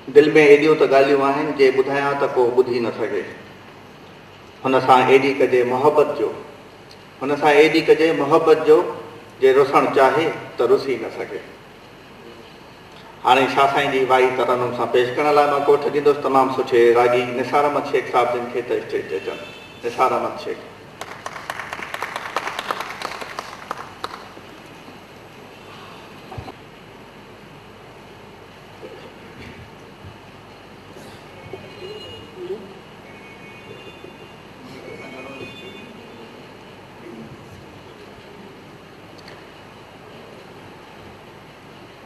दिल में एडियो त ॻाल्हियूं आहिनि जे ॿुधायां त को ॿुधी न सघे। हुन सां एडी कजे मोहब्बत जो, हुन सां एडी कजे मोहब्बत जो जे रुसणु चाहे त रुसी न सघे। हाणे शाह साईं जी वाई तरन्नुम सां पेश करण लाइ मां कोठ ॾींदुसि तमामु सुठे रागी निसार अहमद शेख साहिब जिन खे त स्टेज ते अचनि। निसार अहमद शेख।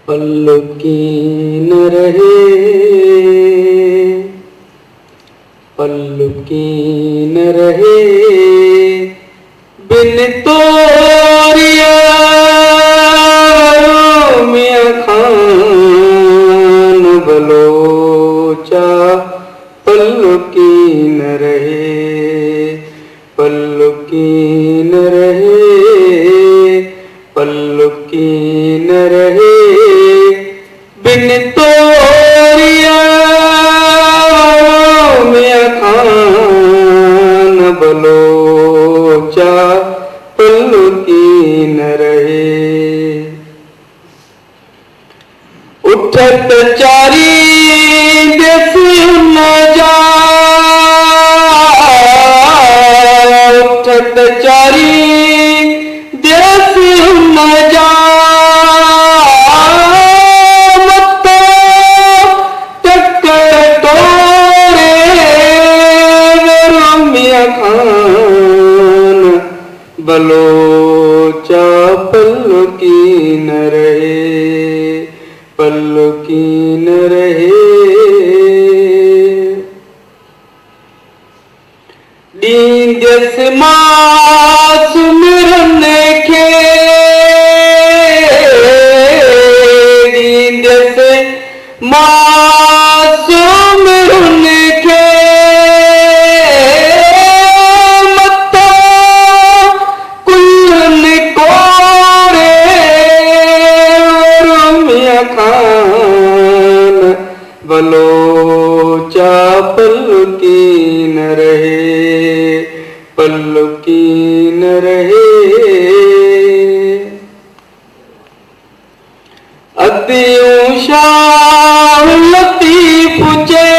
पल्लू की न रहे, पल्लू की न रहे बिन तोरिया मियां खान बलोचा। पल्लू की न रहे, पल्लू की न रहे, पल्लू की न रहे बिन तोरिया मियां खान बलोचा। पल्लू की न रहे। उठत चारी देस न जा, उठत चारी देस न जा बलोचा। पल्लू की न रहे, पल्लू की न रहे। दींदस सुमिरन खे, दींदस सुमिरन खे बलोचा। पल्लू की न रहे, पल्लू की न रहे। अदियूं शाह लतीफ चे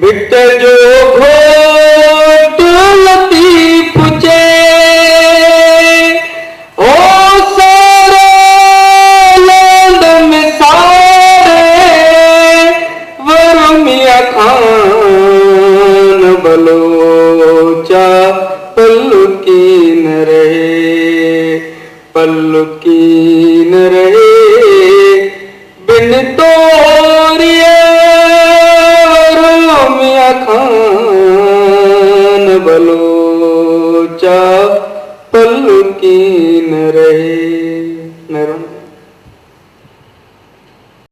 बिट जो घोट लतीफ चे। बलोचा। पल्लू की न रहे, पल्लू की न रहे बिन तोरिया मियां खान बलोचा। पल्लू की न रहे।